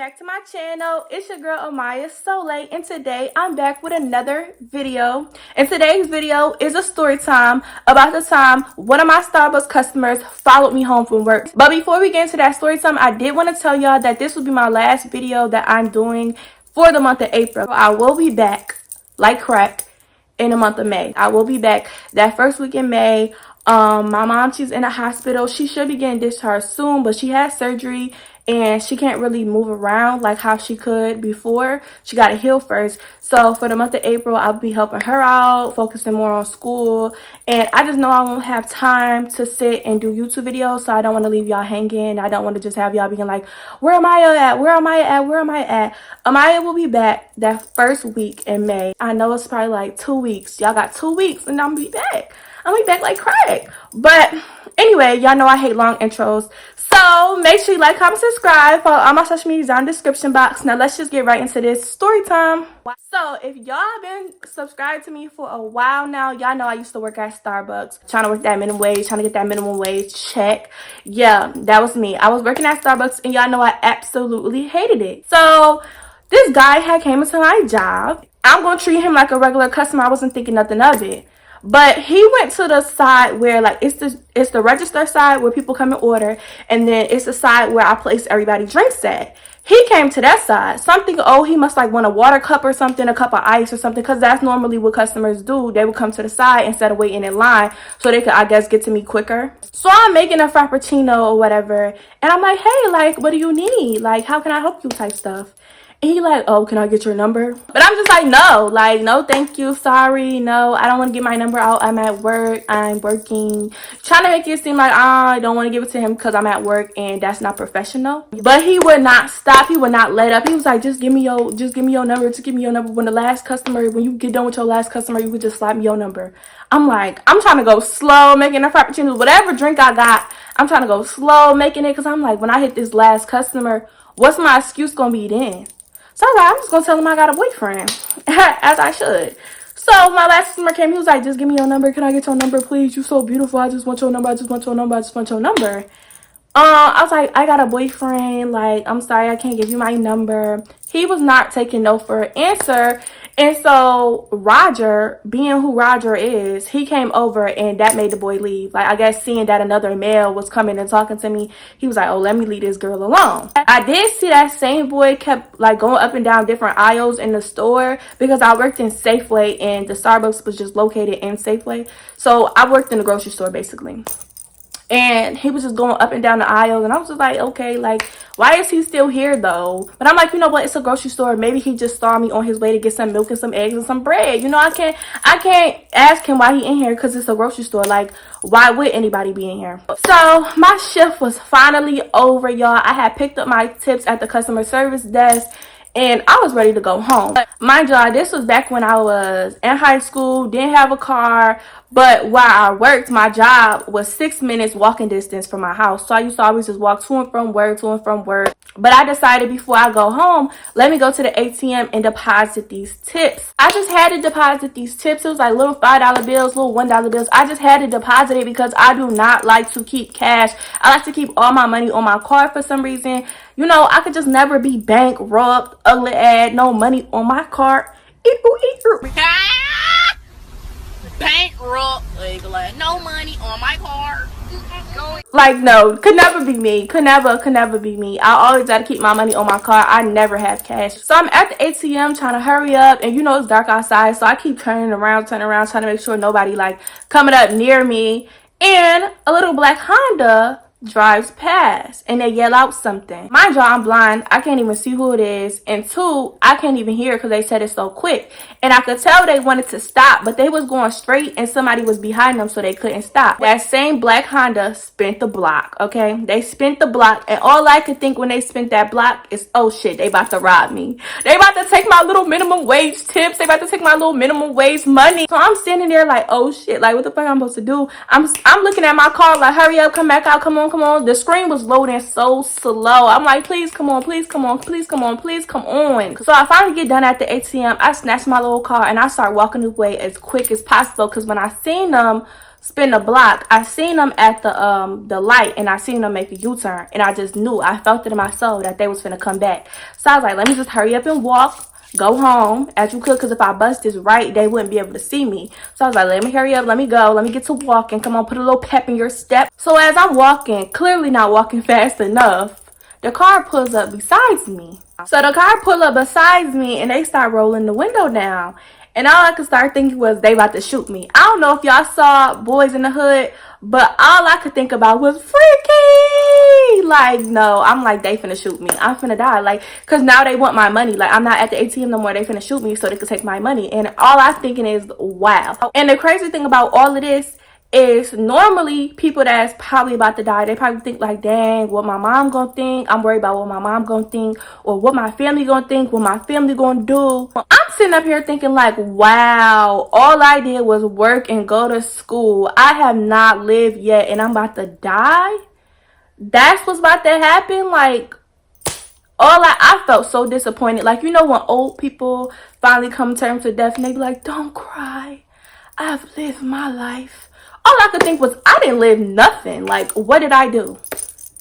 back to my channel. It's your girl Amaya Solei, and today I'm back with another video. And today's video is a story time about the time one of my Starbucks customers followed me home from work. But before we get into that story time, I did want to tell y'all that this will be my last video that I'm doing for the month of April. I will be back like crack in the month of May. I will be back that first week in May. My mom, she's in a hospital. She should be getting discharged soon, but she had surgery and she can't really move around like how she could before. She got to heal first. So for the month of April, I'll be helping her out, focusing more on school. And I just know I won't have time to sit and do YouTube videos, so I don't want to leave y'all hanging. I don't want to just have y'all being like, where am I at? Where am I at? Where am I at? Amaya will be back that first week in May. I know it's probably like 2 weeks. Y'all got 2 weeks and I'm going to be back. I'm going to be back like crack. But anyway, y'all know I hate long intros. So make sure you like, comment, subscribe. Follow all my social medias down in the description box. Now let's just get right into this story time. So if y'all been subscribed to me for a while now, y'all know I used to work at Starbucks. Trying to work that minimum wage, trying to get that minimum wage check. Yeah, that was me. I was working at Starbucks and y'all know I absolutely hated it. So this guy had came into my job. I'm going to treat him like a regular customer. I wasn't thinking nothing of it. But he went to the side where like it's the register side where people come and order, and then it's the side where I place everybody drinks at. He came to that side. So I'm thinking, oh, he must like want a water cup or something, a cup of ice or something, because that's normally what customers do. They would come to the side instead of waiting in line so they could, I guess, get to me quicker. So I'm making a frappuccino or whatever, and I'm like, hey, like, what do you need? Like, how can I help you type stuff? And he like, oh, can I get your number? But I'm just like, no, like, no, thank you. Sorry. No, I don't want to get my number out. I'm at work. I'm working. Trying to make it seem like I don't want to give it to him because I'm at work and that's not professional. But he would not stop. He would not let up. He was like, just give me your number. Just give me your number. When you get done with your last customer, you could just slap me your number. I'm like, I'm trying to go slow making a frappuccino. Whatever drink I got, I'm trying to go slow making it because I'm like, when I hit this last customer, what's my excuse going to be then? So I was like, I'm just going to tell him I got a boyfriend, as I should. So my last customer came, he was like, just give me your number. Can I get your number, please? You're so beautiful. I just want your number. I just want your number. I just want your number. I was like, I got a boyfriend. Like, I'm sorry, I can't give you my number. He was not taking no for an answer. And so Roger, being who Roger is, he came over and that made the boy leave. Like, I guess seeing that another male was coming and talking to me, he was like, oh, let me leave this girl alone. I did see that same boy kept like going up and down different aisles in the store because I worked in Safeway and the Starbucks was just located in Safeway. So I worked in the grocery store basically. And he was just going up and down the aisles, and I was just like, okay, like, why is he still here though? But I'm like, you know what, it's a grocery store. Maybe he just saw me on his way to get some milk and some eggs and some bread. You know, I can't ask him why he in here because it's a grocery store. Like, why would anybody be in here? So my shift was finally over, y'all. I had picked up my tips at the customer service desk and I was ready to go home. But mind y'all, this was back when I was in high school, didn't have a car. But while I worked, my job was 6 minutes walking distance from my house. So I used to always just walk to and from work. But I decided before I go home, let me go to the ATM and deposit these tips. I just had to deposit these tips. It was like little $5 bills, little $1 bills. I just had to deposit it because I do not like to keep cash. I like to keep all my money on my card for some reason. You know, I could just never be bankrupt, ugly ass, no money on my card. Bankrupt, like no money on my card. Like, no, could never be me. Could never be me. I always got to keep my money on my card. I never have cash. So I'm at the ATM trying to hurry up, and you know it's dark outside, so I keep turning around, trying to make sure nobody like coming up near me. And a little black Honda drives past and they yell out something. Mind y'all, I'm blind. I can't even see who it is. And two, I can't even hear because they said it so quick. And I could tell they wanted to stop, but they was going straight and somebody was behind them, so they couldn't stop. That same black Honda spent the block, okay? They spent the block, and all I could think when they spent that block is, oh shit, they about to rob me. They about to take my little minimum wage tips. They about to take my little minimum wage money. So I'm standing there like, oh shit, like what the fuck I'm supposed to do? I'm looking at my car like, hurry up, come back out, come on. The screen was loading so slow. I'm like, please come on. So I finally get done at the ATM. I snatch my little car and I start walking away as quick as possible because when I seen them spin the block, I seen them at the light, and I seen them make a U-turn, and I just knew, I felt it in my soul that they was finna come back. So I was like, let me just hurry up and walk, go home as you could, because if I bust this right, they wouldn't be able to see me. So I was like, let me hurry up, let me go, let me get to walking. Come on, put a little pep in your step. So as I'm walking, clearly not walking fast enough, the car pulls up besides me. So the car pull up besides me, and they start rolling the window down. And all I could start thinking was they about to shoot me. I don't know if y'all saw Boys in the Hood, but all I could think about was freaky. Like, no, I'm like, they finna shoot me. I'm finna die. Like, because now they want my money. Like, I'm not at the ATM no more. They finna shoot me so they could take my money. And all I'm thinking is, wow. And the crazy thing about all of this is normally people that's probably about to die, they probably think like, dang, what my mom gonna think? I'm worried about what my mom gonna think, or what my family gonna think, what my family gonna do. I'm sitting up here thinking like, wow, all I did was work and go to school. I have not lived yet, and I'm about to die. That's what's about to happen. Like, I felt so disappointed. Like, you know when old people finally come to terms with death and they be like, don't cry, I've lived my life. All I could think was, I didn't live nothing. Like, what did I do?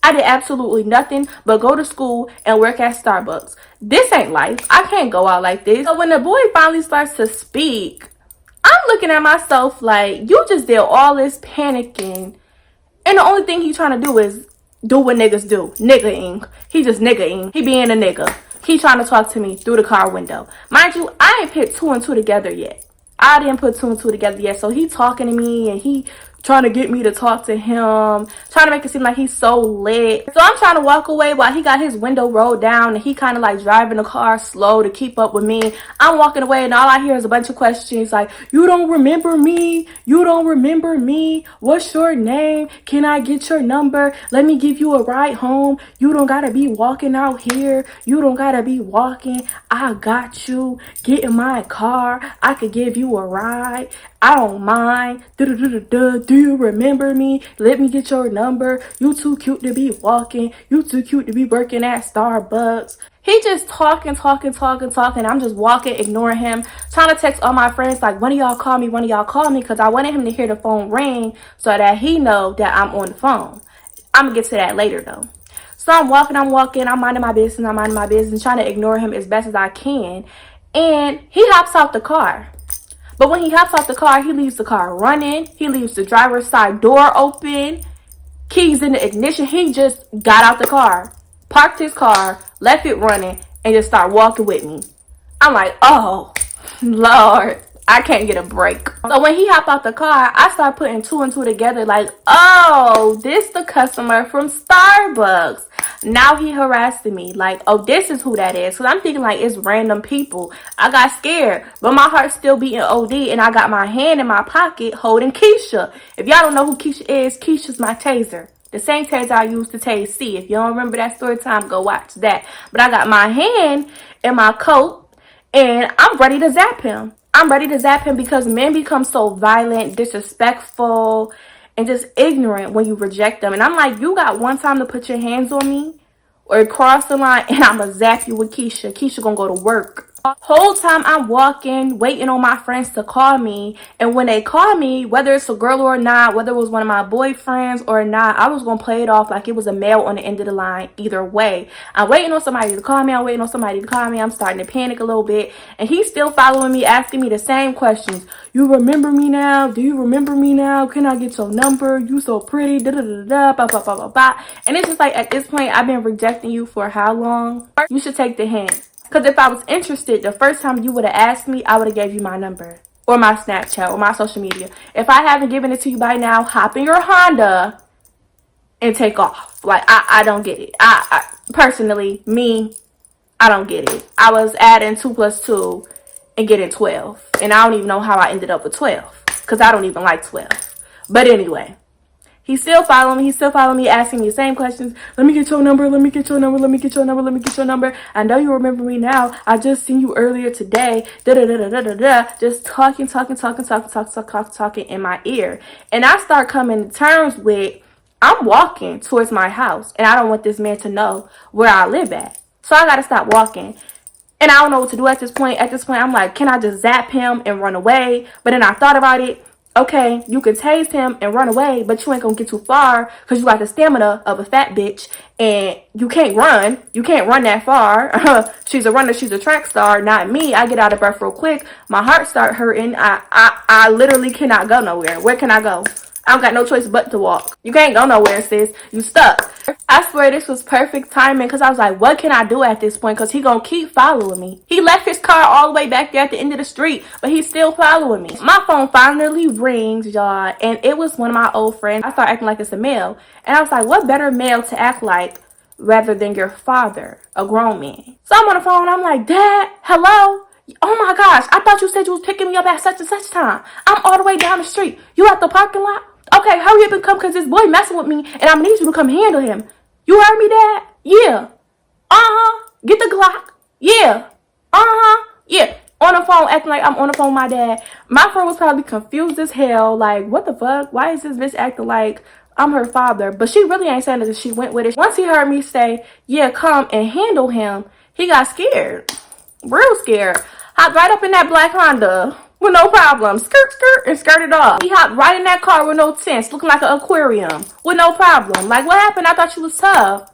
I did absolutely nothing but go to school and work at Starbucks. This ain't life. I can't go out like this. So when the boy finally starts to speak, I'm looking at myself like, you just did all this panicking, and the only thing he trying to do is do what niggas do. Nigga-ing. He just nigga-ing. He being a nigga. He trying to talk to me through the car window. Mind you, I ain't put 2 and 2 together yet. I didn't put 2 and 2 together yet. So he talking to me, and he trying to get me to talk to him, trying to make it seem like he's so lit. So I'm trying to walk away while he got his window rolled down, and he kind of like driving the car slow to keep up with me. I'm walking away, and all I hear is a bunch of questions like, you don't remember me? You don't remember me? What's your name? Can I get your number? Let me give you a ride home. You don't gotta be walking out here. You don't gotta be walking. I got you. Get in my car. I could give you a ride. I don't mind. Do you remember me? Let me get your number. You too cute to be walking. You too cute to be working at Starbucks. He just talking. I'm just walking, ignoring him, trying to text all my friends like, one of y'all call me, because I wanted him to hear the phone ring so that he know that I'm on the phone. I'm gonna get to that later though. So I'm walking, I'm minding my business, trying to ignore him as best as I can. And he hops out the car. But when he hops out the car, he leaves the car running. He leaves the driver's side door open. Keys in the ignition. He just got out the car, parked his car, left it running, and just started walking with me. I'm like, oh, Lord, I can't get a break. So when he hopped out the car, I started putting 2 and 2 together like, oh, this the customer from Starbucks. Now he harassing me like, oh, this is who that is. Because I'm thinking like it's random people. I got scared, but my heart's still beating OD, and I got my hand in my pocket holding Keisha. If y'all don't know who Keisha is, Keisha's my taser. The same taser I used to tase C. If you don't remember that story time, go watch that. But I got my hand in my coat, and I'm ready to zap him. I'm ready to zap him because men become so violent, disrespectful, and just ignorant when you reject them. And I'm like, you got one time to put your hands on me or cross the line, and I'm going to zap you with Keisha. Keisha going to go to work. Whole time I'm walking, waiting on my friends to call me. And when they call me, whether it's a girl or not, whether it was one of my boyfriends or not, I was going to play it off like it was a male on the end of the line. Either way, I'm waiting on somebody to call me. I'm starting to panic a little bit. And he's still following me, asking me the same questions. You remember me now? Do you remember me now? Can I get your number? You so pretty. Da da da da. Ba ba ba ba ba. And it's just like, at this point, I've been rejecting you for how long? You should take the hint. Because if I was interested, the first time you would have asked me, I would have gave you my number or my Snapchat or my social media. If I haven't given it to you by now, hop in your Honda and take off. Like, I don't get it. I personally, I don't get it. I was adding 2 plus 2 and getting 12. And I don't even know how I ended up with 12 because I don't even like 12. But anyway. He's still following me, asking me the same questions. Let me get your number. I know you remember me now. I just seen you earlier today. Just talking in my ear. And I start coming to terms with, I'm walking towards my house, and I don't want this man to know where I live at. So I got to stop walking. And I don't know what to do at this point. I'm like, can I just zap him and run away? But then I thought about it. Okay, you could tase him and run away, but you ain't gonna get too far because you got the stamina of a fat bitch and you can't run. You can't run that far. She's a runner. She's a track star. Not me. I get out of breath real quick. My heart start hurting. I literally cannot go nowhere. Where can I go? I don't got no choice but to walk. You can't go nowhere, sis. You stuck. I swear this was perfect timing because I was like, what can I do at this point? Because he gonna keep following me. He left his car all the way back there at the end of the street, but he's still following me. My phone finally rings, y'all, and it was one of my old friends. I started acting like it's a male. And I was like, what better male to act like rather than your father, a grown man? So I'm on the phone, I'm like, Dad, hello? Oh my gosh, I thought you said you was picking me up at such and such time. I'm all the way down the street. You at the parking lot? Okay, hurry up and come because this boy messing with me and I'm gonna need you to come handle him. You heard me, Dad? Yeah. Uh-huh. Get the Glock. Yeah. Uh-huh. Yeah. On the phone, acting like I'm on the phone with my dad. My friend was probably confused as hell. Like, what the fuck? Why is this bitch acting like I'm her father? But she really ain't saying that she went with it. Once he heard me say, yeah, come and handle him, he got scared. Real scared. Hopped right up in that black Honda with no problem. Skirt, skirt, and skirted off. He hopped right in that car with no tents, looking like an aquarium with no problem. Like, what happened? I thought you was tough.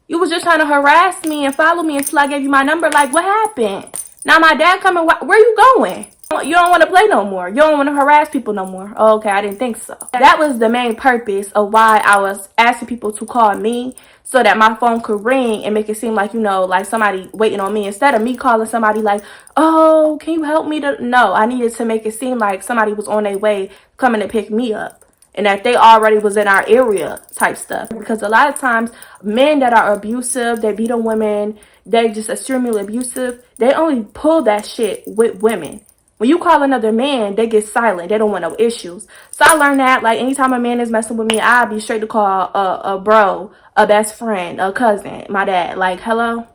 You was just trying to harass me and follow me until I gave you my number. Like, what happened? Now my dad coming. Where you going? You don't want to play no more. You don't want to harass people no more. Oh, okay, I didn't think so. That was the main purpose of why I was asking people to call me so that my phone could ring and make it seem like, you know, like somebody waiting on me. Instead of me calling somebody like, oh, can you help me? No, I needed to make it seem like somebody was on their way coming to pick me up. And that they already was in our area type stuff. Because a lot of times, men that are abusive, they beat on women, they just extremely abusive, they only pull that shit with women. When you call another man, they get silent. They don't want no issues. So I learned that, like, anytime a man is messing with me, I'll be straight to call a bro, a best friend, a cousin, my dad. Like, hello?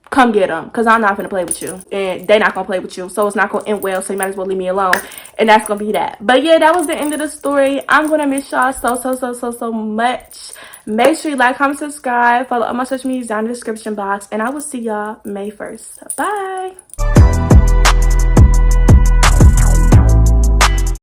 Come get them, because I'm not going to play with you. And they're not going to play with you. So it's not going to end well, so you might as well leave me alone. And that's going to be that. But yeah, that was the end of the story. I'm going to miss y'all so much. Make sure you like, comment, subscribe. Follow all my social medias down in the description box. And I will see y'all May 1st. Bye.